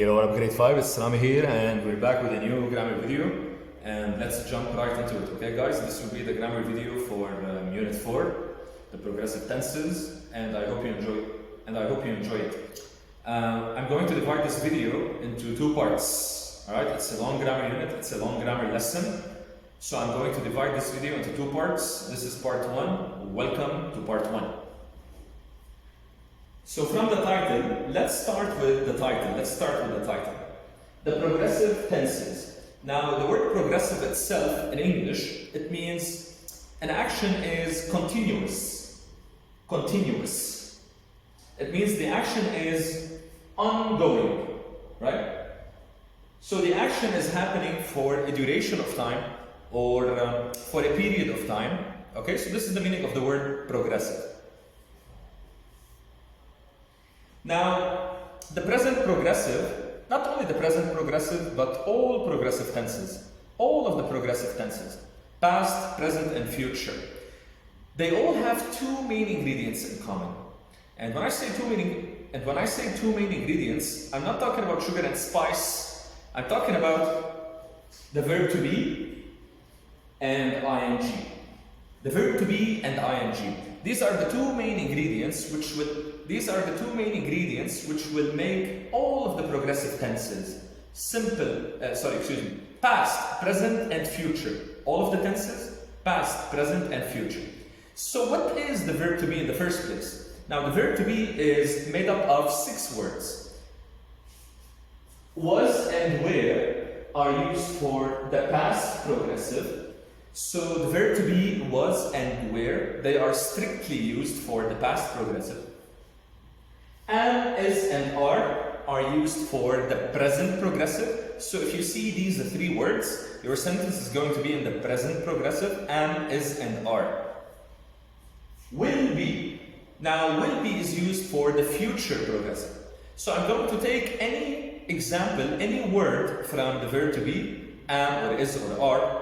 Hello, what up, grade 5? It's Rami here, and we're back with a new grammar video. And let's jump right into it, okay, guys? This will be the grammar video for Unit 4, the progressive tenses, and I hope you enjoy it. I'm going to divide this video into two parts. All right, it's a long grammar unit, it's a long grammar lesson. So I'm going to divide this video into two parts. This is part 1. Welcome to part 1. So from the title, let's start with the title. The progressive tenses. Now, the word progressive itself in English, it means an action is continuous. Continuous. It means the action is ongoing, right? So the action is happening for a duration of time or for a period of time. Okay, so this is the meaning of the word progressive. Now, the present progressive, not only the present progressive, but all progressive tenses, all of the progressive tenses, past, present, and future, they all have two main ingredients in common. And when I say two main ingredients, I'm not talking about sugar and spice. I'm talking about the verb to be and ing. The verb to be and ing. These are the two main ingredients which will make all of the progressive tenses past, present, and future. All of the tenses, past, present, and future. So what is the verb to be in the first place? Now, the verb to be is made up of 6 words. Was and where are used for the past progressive. So the verb to be, was, and where, they are strictly used for the past progressive. Am, is, and are used for the present progressive. So if you see these 3 words, your sentence is going to be in the present progressive, am, is, and are. Will be. Now, will be is used for the future progressive. So I'm going to take any example, any word from the verb to be, am, or is, or are,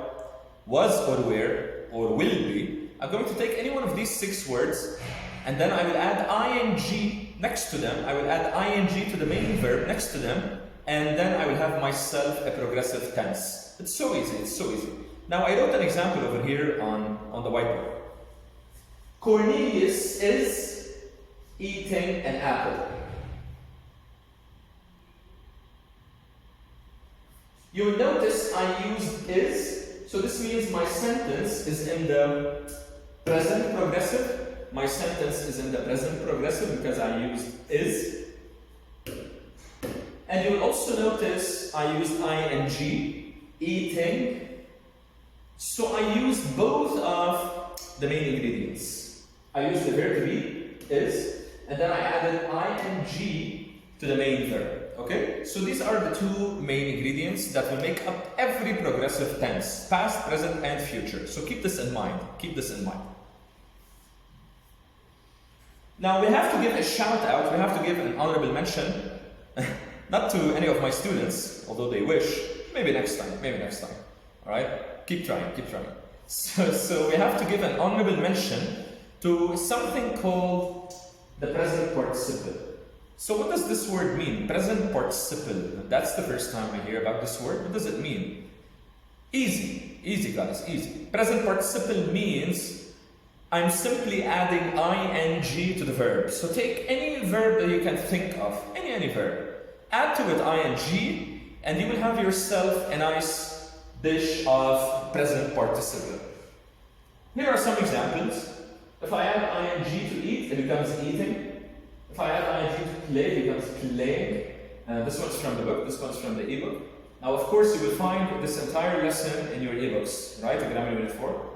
was or where, or will be. I'm going to take any one of these 6 words, and then I will add ing next to them. I will add ing to the main verb next to them, and then I will have myself a progressive tense. It's so easy, it's so easy. Now, I wrote an example over here on the whiteboard. Cornelius is eating an apple. You will notice I used is. So this means my sentence is in the present progressive. My sentence is in the present progressive because I used is. And you will also notice I used ing, eating. So I used both of the main ingredients. I used the verb to be, is, and then I added ing to the main verb. Okay, so these are the 2 main ingredients that will make up every progressive tense, past, present, and future. So keep this in mind. Keep this in mind. Now we have to give a shout out, we have to give an honorable mention, not to any of my students, although they wish, maybe next time. All right, keep trying. So we have to give an honorable mention to something called the present participle. So what does this word mean? Present participle. That's the first time I hear about this word. What does it mean? Easy guys, easy. Present participle means I'm simply adding ing to the verb. So take any verb that you can think of, any verb. Add to it ing, and you will have yourself a nice dish of present participle. Here are some examples. If I add ing to eat, it becomes eating. If I add ing to play, it becomes playing. This one's from the book, this one's from the ebook. Now, of course, you will find this entire lesson in your ebooks, right? The Grammar Unit 4.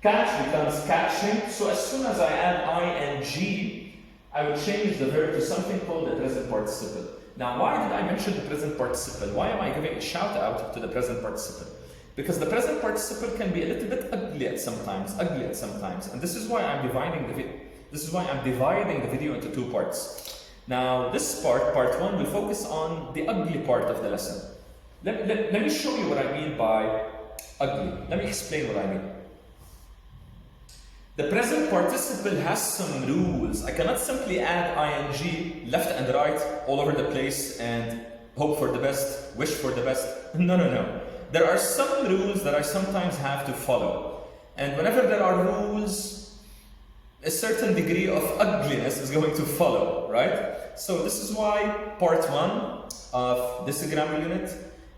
Catch becomes catching. So as soon as I add ing, I will change the verb to something called the present participle. Now, why did I mention the present participle? Why am I giving a shout out to the present participle? Because the present participle can be a little bit ugly at sometimes, and this is why I'm dividing the video into 2 parts. Now, this part 1, will focus on the ugly part of the lesson. Let me show you what I mean by ugly. Let me explain what I mean. The present participle has some rules. I cannot simply add ing left and right all over the place and hope for the best, wish for the best. No, no, no. There are some rules that I sometimes have to follow. And whenever there are rules, a certain degree of ugliness is going to follow, right? So this is why part 1 of this grammar unit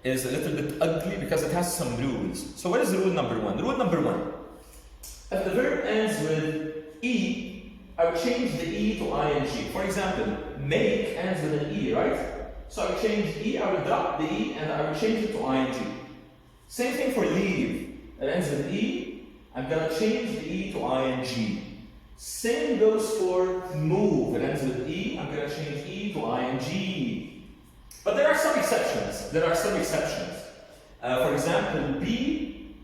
is a little bit ugly, because it has some rules. So what is rule number 1? Rule number 1. If the verb ends with E, I would change the E to ing. For example, make ends with an E, right? So I would change E, I would drop the E, and I would change it to ing. Same thing for leave. It ends with E, I'm gonna change the E to ing. Same goes for move. It ends with E, I'm gonna change E to ing. But there are some exceptions. For example, B,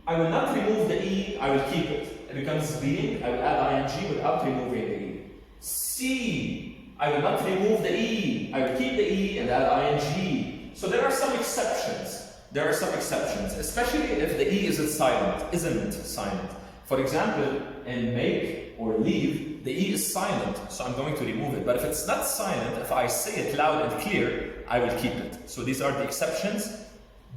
I will not remove the E, I will keep it. It becomes being, I will add ing without removing the E. C, I will not remove the E, I will keep the E and add ing. So there are some exceptions. Especially if the E isn't silent. For example, in make or leave, the E is silent, so I'm going to remove it. But if it's not silent, if I say it loud and clear, I will keep it. So these are the exceptions,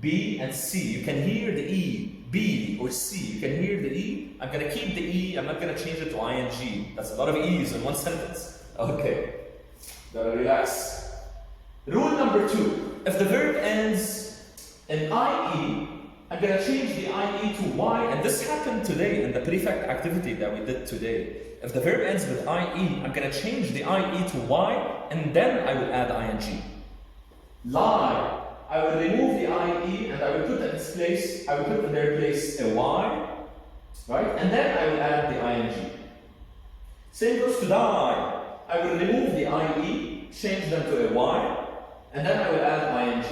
B and C. You can hear the E, B or C. You can hear the E. I'm going to keep the E, I'm not going to change it to ing. That's a lot of E's in one sentence. Okay, gotta relax. Rule number 2, if the verb ends in IE, I'm going to change the IE to Y, and this happened today in the prefect activity that we did today. If the verb ends with IE, I'm going to change the IE to Y, and then I will add ing. Lie, I will remove the IE, and I will put in their place a Y, right? And then I will add the ing. Same goes to die. I will remove the IE, change them to a Y, and then I will add ing.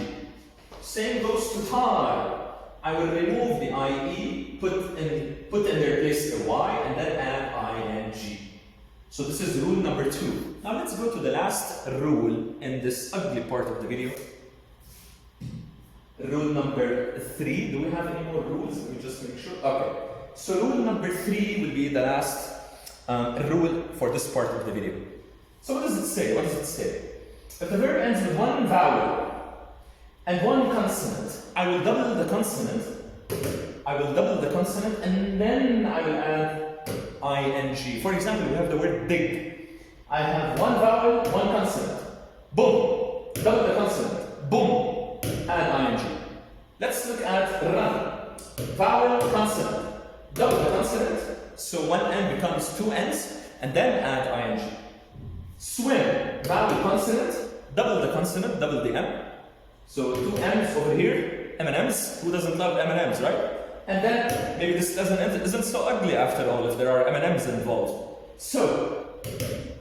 Same goes to tie. I will remove the IE, put in their place a Y, and then add ing. So this is rule number 2. Now let's go to the last rule in this ugly part of the video. Rule number 3. Do we have any more rules? Let me just make sure. Okay. So rule number 3 will be the last rule for this part of the video. So what does it say? If the verb ends with one vowel and one consonant, I will double the consonant, and then I will add ing. For example, we have the word dig. I have one vowel, one consonant. Boom. Double the consonant. Boom. Add ing. Let's look at run. Vowel, consonant. Double the consonant. So one N becomes two N's, and then add ing. Swim. Vowel, consonant. Double the consonant, double the M. So two M's over here, M&M's. Who doesn't love M&M's, right? And then maybe this isn't so ugly after all if there are M&M's involved. So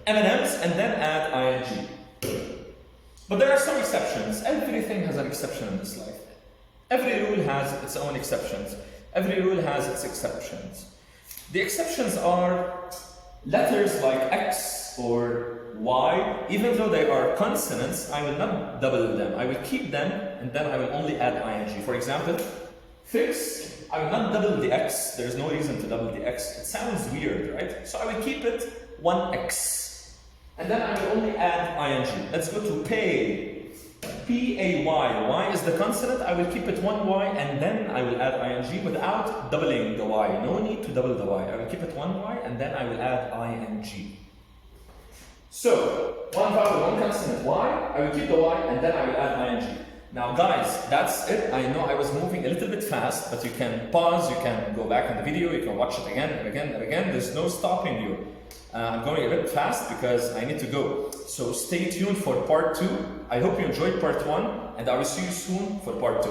M&M's and then add ing. But there are some exceptions. Everything has an exception in this life. Every rule has its own exceptions. The exceptions are letters like X or Y. Even though they are consonants, I will not double them. I will keep them, and then I will only add ing. For example, fix, I will not double the X. There's no reason to double the X. It sounds weird, right? So I will keep it 1X. And then I will only add ing. Let's go to pay. P-A-Y. Y is the consonant. I will keep it 1Y, and then I will add ing without doubling the Y. No need to double the Y. I will keep it 1Y, and then I will add ing. So, one vowel, one consonant, Y, I will keep the Y, and then I will add ing. Now guys, that's it. I know I was moving a little bit fast, but you can pause, you can go back in the video, you can watch it again and again and again. There's no stopping you. I'm going a bit fast because I need to go. So stay tuned for part 2. I hope you enjoyed part 1, and I will see you soon for part 2.